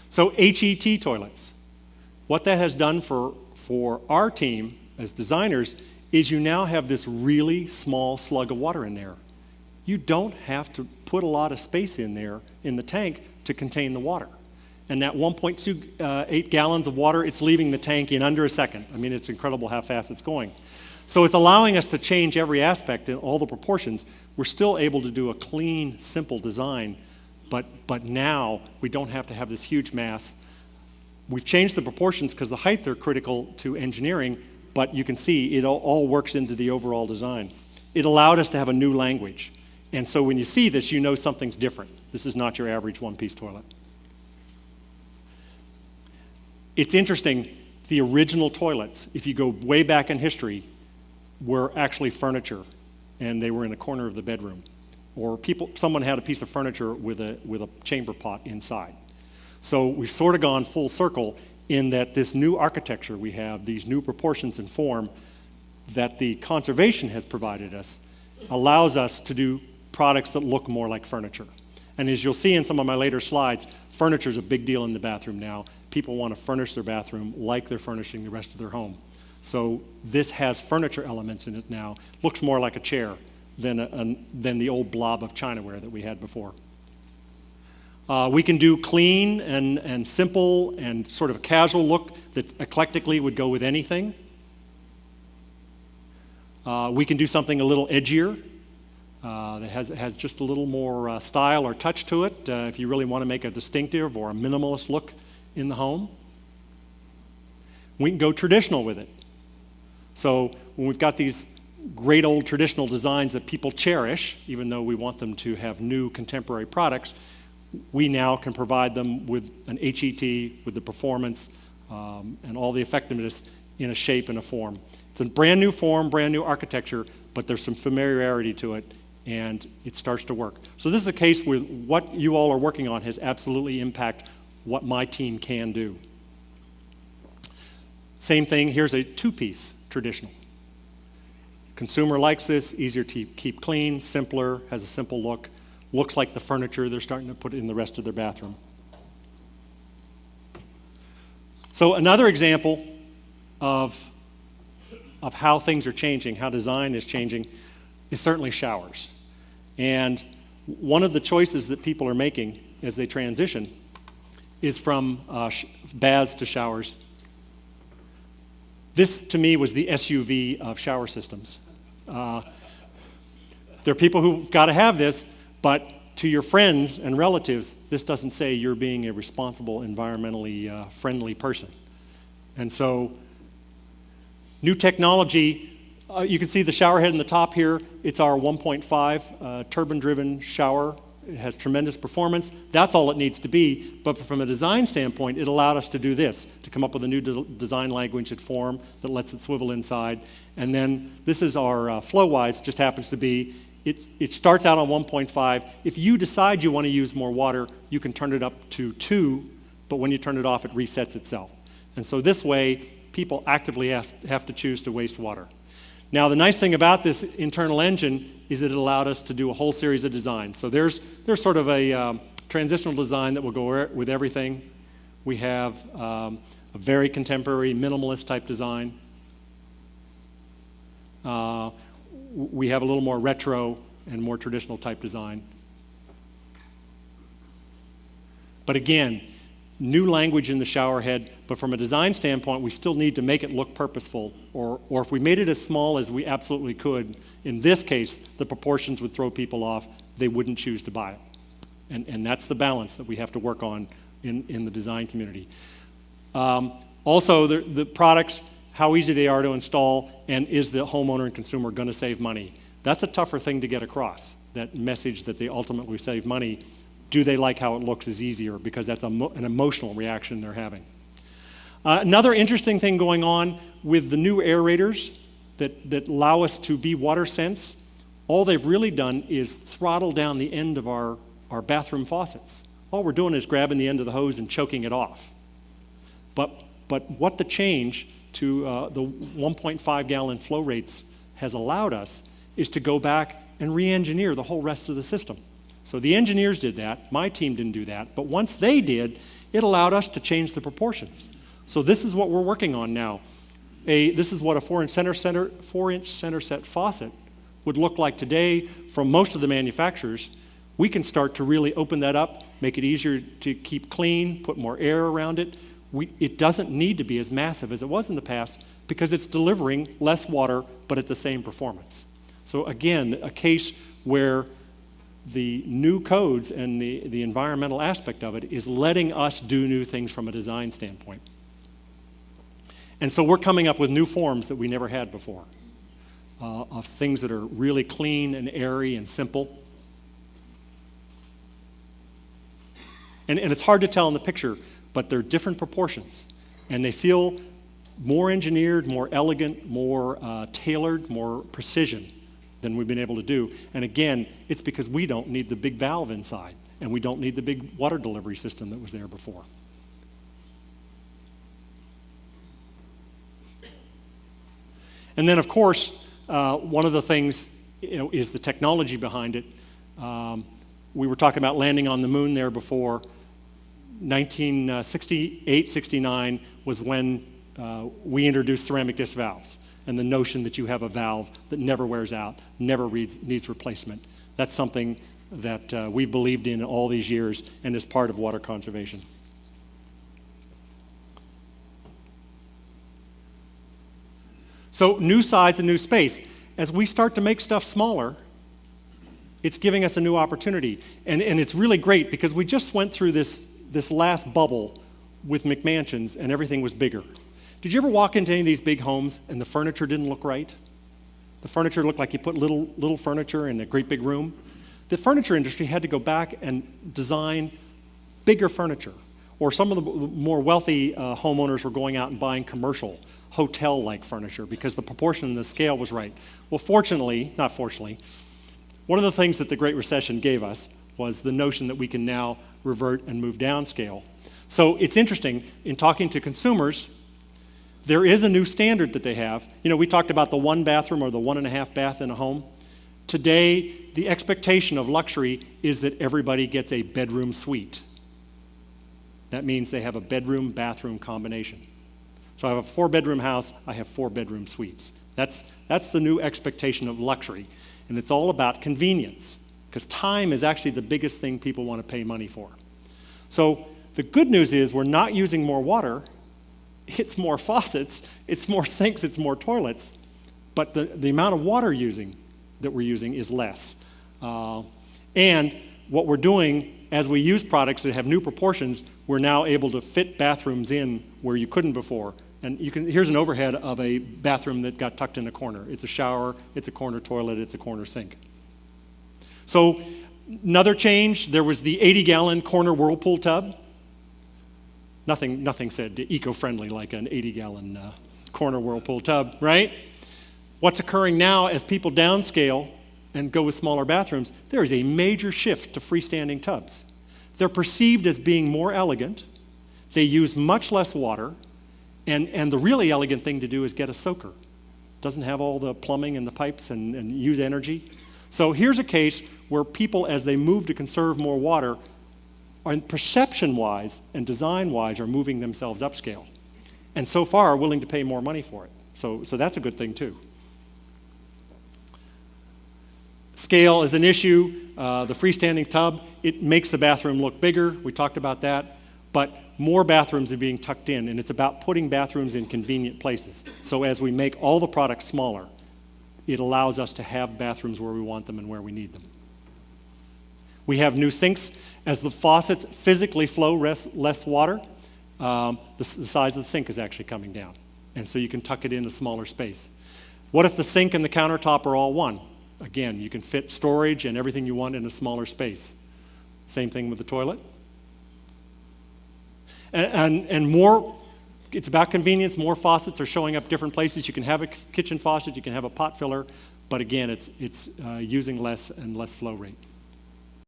So HET toilets. What that has done for our team as designers is you now have this really small slug of water in there. You don't have to put a lot of space in there in the tank to contain the water. And that 1.28 gallons of water, it's leaving the tank in under a second. I mean, it's incredible how fast it's going. So it's allowing us to change every aspect in all the proportions. We're still able to do a clean, simple design, but now we don't have to have this huge mass. We've changed the proportions because the height are critical to engineering, but you can see it all works into the overall design. It allowed us to have a new language. And so when you see this, you know something's different. This is not your average one-piece toilet. It's interesting, the original toilets, if you go way back in history, were actually furniture, and they were in a corner of the bedroom. Or someone had a piece of furniture with a chamber pot inside. So we've sort of gone full circle in that this new architecture we have, these new proportions and form that the conservation has provided us, allows us to do products that look more like furniture. And as you'll see in some of my later slides, furniture is a big deal in the bathroom now. People want to furnish their bathroom like they're furnishing the rest of their home. So this has furniture elements in it now. Looks more like a chair than the old blob of Chinaware that we had before. We can do clean and simple and sort of a casual look that eclectically would go with anything. We can do something a little edgier that has just a little more style or touch to it if you really want to make a distinctive or a minimalist look in the home. We can go traditional with it. So when we've got these great old traditional designs that people cherish, even though we want them to have new contemporary products, we now can provide them with an HET, with the performance and all the effectiveness in a shape and a form. It's a brand new form, brand new architecture, but there's some familiarity to it, and it starts to work. So this is a case where what you all are working on has absolutely impacted what my team can do. Same thing, here's a two-piece traditional. Consumer likes this, easier to keep clean, simpler, has a simple look, looks like the furniture they're starting to put in the rest of their bathroom. So another example of how things are changing, how design is changing, is certainly showers. And one of the choices that people are making as they transition is from baths to showers. This, to me, was the SUV of shower systems. There are people who've got to have this, but to your friends and relatives, this doesn't say you're being a responsible, environmentally friendly person. And so, new technology, you can see the shower head in the top here. It's our 1.5 turbine-driven shower. It has tremendous performance. That's all it needs to be. But from a design standpoint, it allowed us to do this, to come up with a new design language and form that lets it swivel inside. And then this is our flow-wise, just happens to be, it starts out on 1.5. If you decide you want to use more water, you can turn it up to 2, but when you turn it off, it resets itself. And so this way, people actively have to choose to waste water. Now, the nice thing about this internal engine is that it allowed us to do a whole series of designs. So there's sort of a transitional design that will go with everything. We have a very contemporary, minimalist type design. We have a little more retro and more traditional type design. But again, new language in the shower head, but from a design standpoint, we still need to make it look purposeful, or if we made it as small as we absolutely could, in this case, the proportions would throw people off, they wouldn't choose to buy it. And that's the balance that we have to work on in the design community. Also, the products, how easy they are to install, and is the homeowner and consumer going to save money? That's a tougher thing to get across, that message that they ultimately save money. Do they like how it looks is easier, because that's an emotional reaction they're having. Another interesting thing going on with the new aerators that allow us to be water sense, all they've really done is throttle down the end of our bathroom faucets. All we're doing is grabbing the end of the hose and choking it off. But what the change to the 1.5 gallon flow rates has allowed us is to go back and re-engineer the whole rest of the system. So the engineers did that. My team didn't do that. But once they did, it allowed us to change the proportions. So this is what we're working on now. This is what a 4-inch center set faucet would look like today from most of the manufacturers. We can start to really open that up, make it easier to keep clean, put more air around it. It doesn't need to be as massive as it was in the past because it's delivering less water but at the same performance. So again, a case where the new codes and the environmental aspect of it is letting us do new things from a design standpoint. And so we're coming up with new forms that we never had before, of things that are really clean and airy and simple. And it's hard to tell in the picture, but they're different proportions. And they feel more engineered, more elegant, more tailored, more precision than we've been able to do. And again, it's because we don't need the big valve inside, and we don't need the big water delivery system that was there before. And then, of course, one of the things is the technology behind it. We were talking about landing on the moon there before. 1968, 69 was when we introduced ceramic disc valves, and the notion that you have a valve that never wears out, never needs replacement. That's something that we've believed in all these years and is part of water conservation. So new size and new space. As we start to make stuff smaller, it's giving us a new opportunity. And it's really great because we just went through this last bubble with McMansions and everything was bigger. Did you ever walk into any of these big homes and the furniture didn't look right? The furniture looked like you put little furniture in a great big room. The furniture industry had to go back and design bigger furniture. Or some of the more wealthy homeowners were going out and buying commercial, hotel-like furniture because the proportion and the scale was right. Well, not fortunately, one of the things that the Great Recession gave us was the notion that we can now revert and move downscale. So it's interesting, in talking to consumers, there is a new standard that they have. We talked about the 1 bathroom or the 1.5 bath in a home. Today, the expectation of luxury is that everybody gets a bedroom suite. That means they have a bedroom-bathroom combination. So I have a 4-bedroom house, I have 4 bedroom suites. That's the new expectation of luxury. And it's all about convenience, because time is actually the biggest thing people want to pay money for. So the good news is we're not using more water, it's more faucets, it's more sinks, it's more toilets, but the amount of water that we're using is less. And what we're doing, as we use products that have new proportions, we're now able to fit bathrooms in where you couldn't before. And here's an overhead of a bathroom that got tucked in a corner. It's a shower, it's a corner toilet, it's a corner sink. So another change, there was the 80-gallon corner Whirlpool tub. Nothing said eco-friendly like an 80-gallon corner Whirlpool tub, right? What's occurring now as people downscale and go with smaller bathrooms, there is a major shift to freestanding tubs. They're perceived as being more elegant. They use much less water. And the really elegant thing to do is get a soaker. Doesn't have all the plumbing and the pipes and use energy. So here's a case where people, as they move to conserve more water, perception-wise and design-wise, are moving themselves upscale. And so far are willing to pay more money for it. So that's a good thing too. Scale is an issue. The freestanding tub, it makes the bathroom look bigger. We talked about that. But more bathrooms are being tucked in, and it's about putting bathrooms in convenient places. So as we make all the products smaller, it allows us to have bathrooms where we want them and where we need them. We have new sinks. As the faucets physically flow less water, the size of the sink is actually coming down. And so you can tuck it in a smaller space. What if the sink and the countertop are all one? Again, you can fit storage and everything you want in a smaller space. Same thing with the toilet. And more, it's about convenience. More faucets are showing up different places. You can have a kitchen faucet, you can have a pot filler, but again, it's using less and less flow rate.